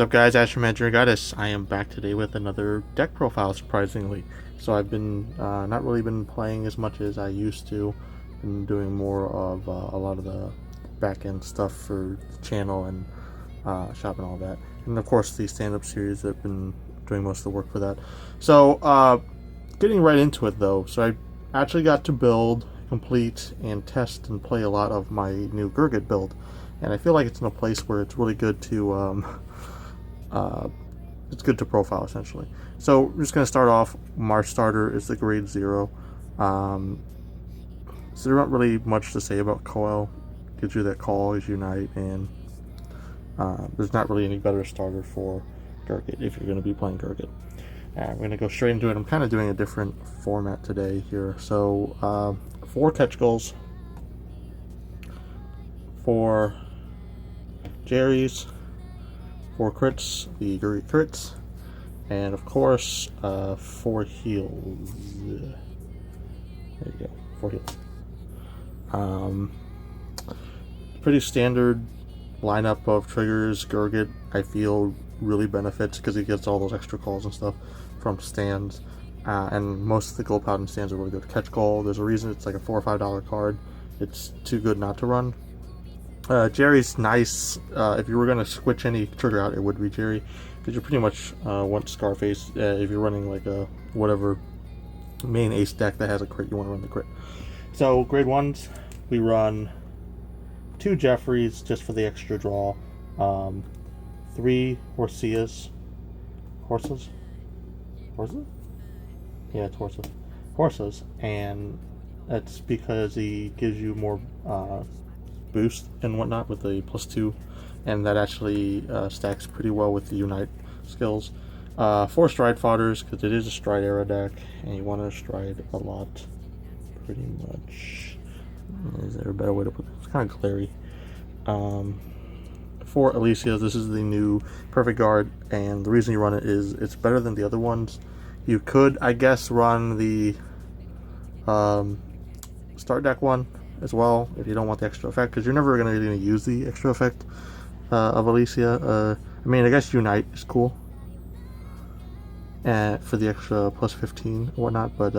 What's up, guys? Astromancer Goddess. I am back today with another deck profile, surprisingly. So I've been not really been playing as much as I used to. Been doing more of a lot of the back end stuff for the channel and shop and all that. And of course the stand-up series, I've been doing most of the work for that. So getting right into it though. So I actually got to build, complete, and test and play a lot of my new Gurguit build. And I feel like it's in a place where it's really good to it's good to profile, essentially. So we're just going to start off. Our starter is the grade 0. So there's not really much to say about Coel. Gives you that call as Unite, and there's not really any better starter for Gurguit if you're going to be playing Gurguit. We're going to go straight into it. I'm kind of doing a different format today here. So 4 catch goals, 4 Jerry's, 4 crits, the Gurguit crits, and of course 4 heals. There you go, 4 heals. Pretty standard lineup of triggers. Gurguit, I feel, really benefits because he gets all those extra calls and stuff from stands, and most of the gold Paladin stands are really good. Catch goal, there's a reason it's like a $4 or $5 card. It's too good not to run. Jerry's nice. If you were going to switch any trigger out, it would be Jerry, because you pretty much want Scarface. If you're running like a whatever main ace deck that has a crit, you want to run the crit. So grade 1s, we run 2 Jeffreys just for the extra draw, 3 Horses? Yeah, it's horses, and that's because he gives you more boost and whatnot with the +2, and that actually stacks pretty well with the Unite skills. 4 Stride Fodders, because it is a Stride era deck, and you want to stride a lot, pretty much. Is there a better way to put it? It's kind of glary. 4 Alessia, this is the new Perfect Guard, and the reason you run it is it's better than the other ones. You could, I guess, run the start deck one as well if you don't want the extra effect, because you're never going to use the extra effect of Alessia. I mean, I guess Unite is cool for the extra +15 and whatnot, but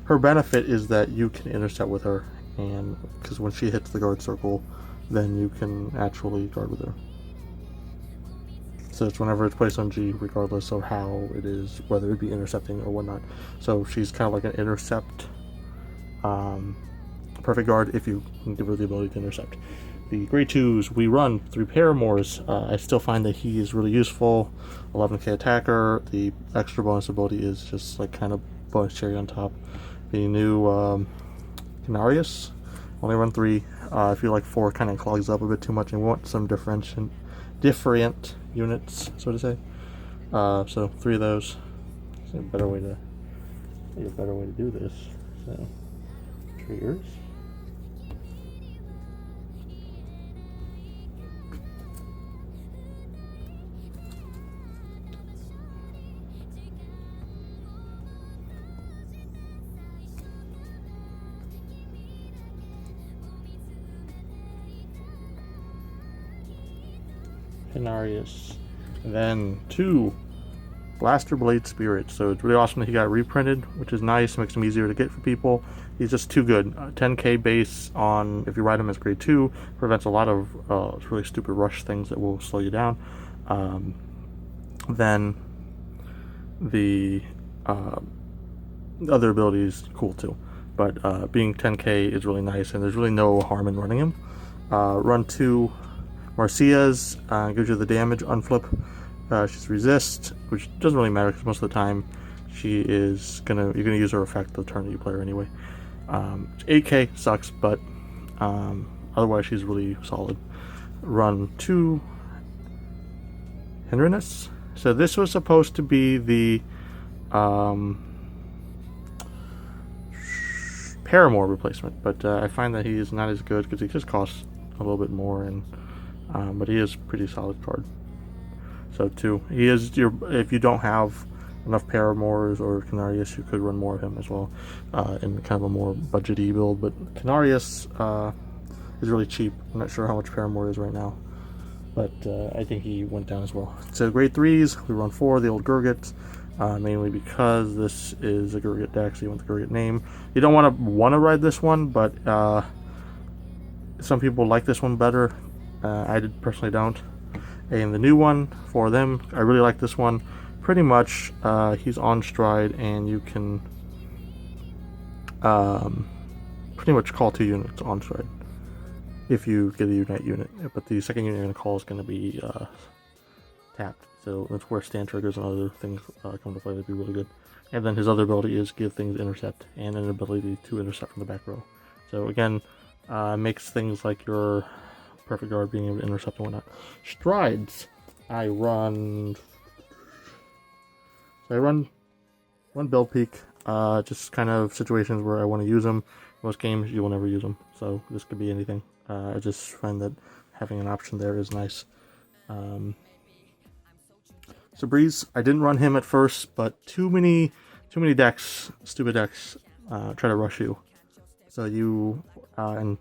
her benefit is that you can intercept with her, and because when she hits the guard circle, then you can actually guard with her. So it's whenever it's placed on G, regardless of how it is, whether it be intercepting or whatnot. So she's kind of like an intercept perfect guard if you can give her the ability to intercept. The grade 2s, we run 3 Paramours. I still find that he is really useful. 11k attacker. The extra bonus ability is just like kind of bonus cherry on top. The new Canarius, only run 3. I feel like 4 kind of clogs up a bit too much and want some different units, so to say. So 3 of those. It's a better way to do this. So triggers. Canarius. Then 2 Blaster Blade Spirit. So it's really awesome that he got reprinted, which is nice, makes him easier to get for people. He's just too good. 10k base on, if you ride him as grade 2, prevents a lot of really stupid rush things that will slow you down. Then the other ability is cool too, but being 10k is really nice, and there's really no harm in running him. Run 2 Marcia's, gives you the damage unflip. She's resist, which doesn't really matter because most of the time you're gonna use her effect the turn that you play her anyway. 8k sucks, but otherwise she's really solid. Run 2 Hinderness. So this was supposed to be the Paramour replacement, but I find that he is not as good because he just costs a little bit more, and but he is a pretty solid card. So 2, he is if you don't have enough Paramours or Canarius, you could run more of him as well in kind of a more budgety build. But Canarius, is really cheap. I'm not sure how much Paramore is right now, but I think he went down as well. So grade 3s, we run 4, the old Gurguit, mainly because this is a Gurguit deck, so you want the Gurguit name. You don't want to ride this one, but some people like this one better. I personally don't. And the new one for them, I really like this one. Pretty much, he's on stride, and you can pretty much call 2 units on stride if you get a unite unit. But the second unit you're going to call is going to be tapped. So that's where stand triggers and other things come to play. That'd be really good. And then his other ability is give things intercept, and an ability to intercept from the back row. So again, makes things like your perfect guard being able to intercept and whatnot. Strides, I run one build peak, just kind of situations where I want to use them. Most games you will never use them, so this could be anything. I just find that having an option there is nice. So Breeze, I didn't run him at first, but too many decks, stupid decks, try to rush you. So you and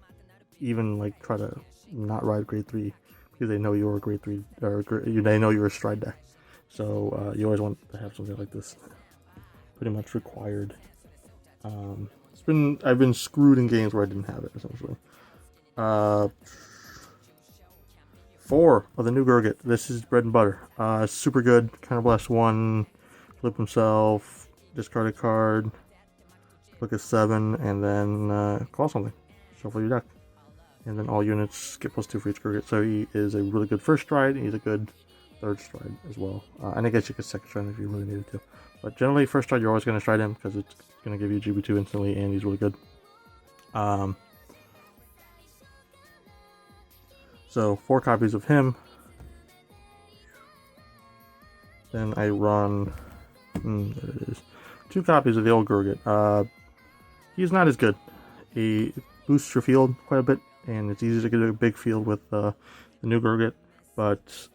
even like try to not ride grade 3 because they know you're a grade 3 or they know you're a stride deck. So you always want to have something like this. Pretty much required. I've been screwed in games where I didn't have it essentially. 4 of the new Gurguit. This is bread and butter. Super good. Counterblast 1, flip himself, discard a card, click a 7, and then call something. Shuffle your deck. And then all units get +2 for each Gurguit. So he is a really good first stride, and he's a good third stride as well. And I guess you could second stride if you really needed to. But generally, first stride, you're always going to stride him because it's going to give you GB2 instantly, and he's really good. So 4 copies of him. Then I run, there it is, 2 copies of the old Gurguit. He's not as good. He boosts your field quite a bit, and it's easy to get a big field with the new Gurguit. But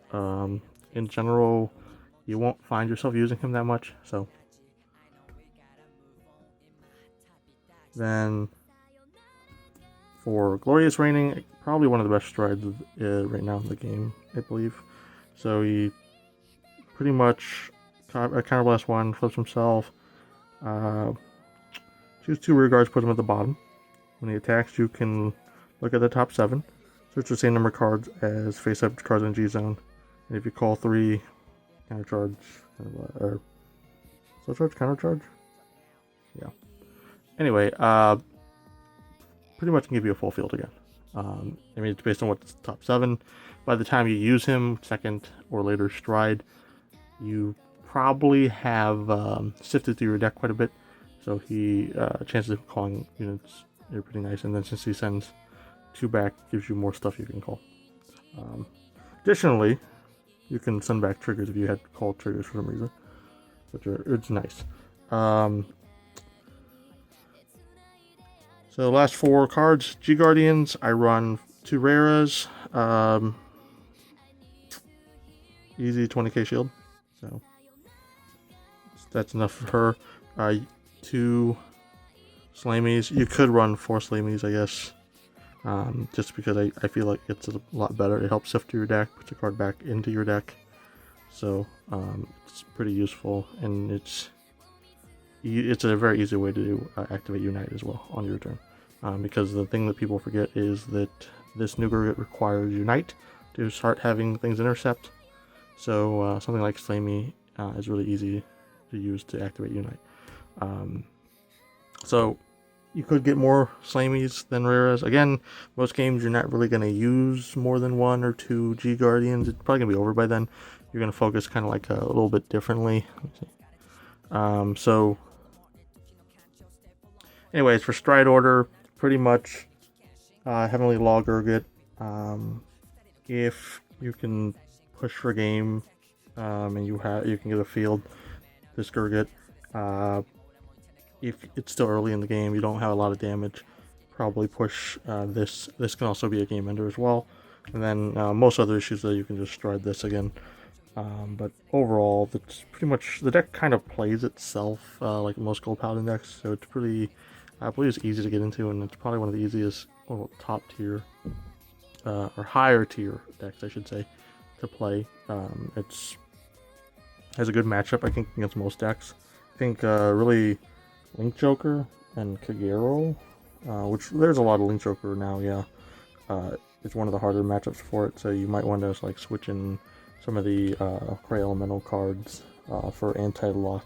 in general, you won't find yourself using him that much. So then for Glorious Reigning, probably one of the best strides right now in the game, I believe. So he pretty much counterblast 1, flips himself, choose 2 rear guards, put them at the bottom. When he attacks, you can look at the top 7, search the same number of cards as face-up cards in G-Zone, and if you call 3, countercharge, or slow charge, countercharge? Yeah. Anyway, pretty much can give you a full field again. I mean, it's based on what's top 7. By the time you use him, second or later stride, you probably have sifted through your deck quite a bit. So he chances of calling units are pretty nice. And then since he sends 2 back, gives you more stuff you can call. Additionally, you can send back triggers if you had called triggers for some reason, which it's nice. So the last 4 cards, G Guardians, I run 2 rares, easy 20k shield, so that's enough for her. 2 Slamies, you could run 4 Slamies, I guess, just because I feel like it's a lot better. It helps sift through your deck, puts a card back into your deck, so it's pretty useful, and it's a very easy way to activate Unite as well on your turn. Because the thing that people forget is that this new Gurguit requires Unite to start having things intercept. So something like Slay Me is really easy to use to activate Unite. So you could get more Slay Me's than rares. Again, most games you're not really going to use more than 1 or 2 G Guardians. It's probably going to be over by then. You're going to focus kind of like a little bit differently. So anyways, for stride order, pretty much Heavenly Law Gurguit. If you can push for game and you can get a field, this Gurguit. If it's still early in the game, you don't have a lot of damage, probably push this. This can also be a game ender as well. And then most other issues that you can just stride this again. But overall, that's pretty much the deck kind of plays itself like most gold Paladin decks. So it's pretty, I believe it's easy to get into, and it's probably one of the easiest top tier, or higher tier decks, I should say, to play. It's has a good matchup, I think, against most decks. I think really Link Joker and Kagero, which there's a lot of Link Joker now, yeah. It's one of the harder matchups for it, so you might want to like switch in some of the Cray Elemental cards for anti-lock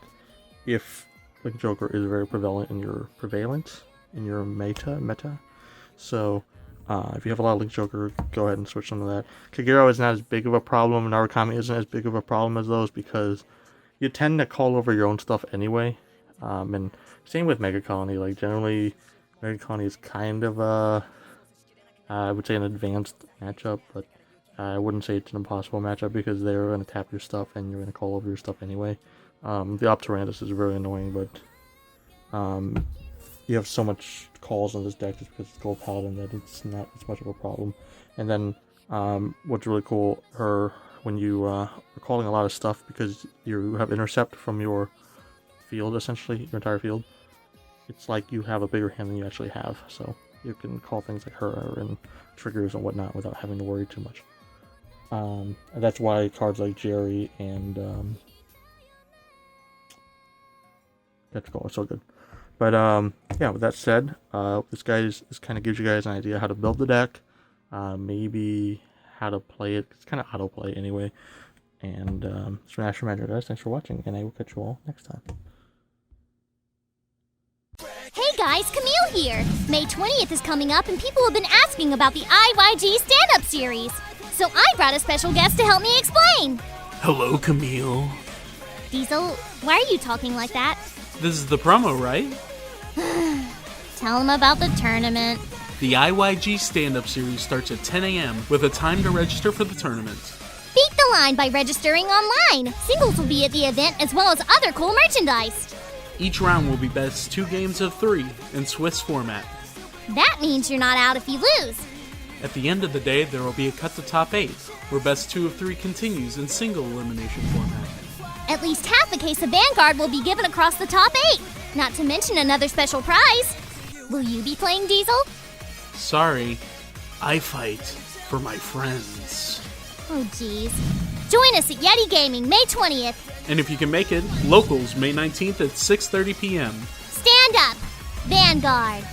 if Link Joker is very prevalent in your meta. So if you have a lot of Link Joker, go ahead and switch some of that. Kagero is not as big of a problem, and Narukami isn't as big of a problem as those because you tend to call over your own stuff anyway. And same with Mega Colony. Like generally, Mega Colony is kind of I would say an advanced matchup, but I wouldn't say it's an impossible matchup because they're going to tap your stuff and you're going to call over your stuff anyway. The Optorandus is very annoying, but you have so much calls on this deck just because it's Gold Paladin that it's not as much of a problem. And then what's really cool, when you are calling a lot of stuff because you have intercept from your field, essentially, your entire field, it's like you have a bigger hand than you actually have. So you can call things like her and triggers and whatnot without having to worry too much. And that's why cards like Jerry and are so good. But yeah, with that said, this guys kind of gives you guys an idea how to build the deck, maybe how to play it. It's kind of autoplay anyway. And Smash your Magic, guys. Thanks for watching, and I will catch you all next time. Hey guys, Camille here! May 20th is coming up and people have been asking about the IYG stand-up series. So I brought a special guest to help me explain. Hello, Camille. Diesel, why are you talking like that? This is the promo, right? Tell him about the tournament. The IYG stand-up series starts at 10 a.m. with a time to register for the tournament. Beat the line by registering online. Singles will be at the event as well as other cool merchandise. Each round will be best 2 games of 3 in Swiss format. That means you're not out if you lose. At the end of the day, there will be a cut to top 8, where best 2 of 3 continues in single elimination format. At least half a case of Vanguard will be given across the top 8, not to mention another special prize. Will you be playing Diesel? Sorry, I fight for my friends. Oh geez. Join us at Yeti Gaming May 20th. And if you can make it, locals May 19th at 6:30 p.m. Stand up, Vanguard.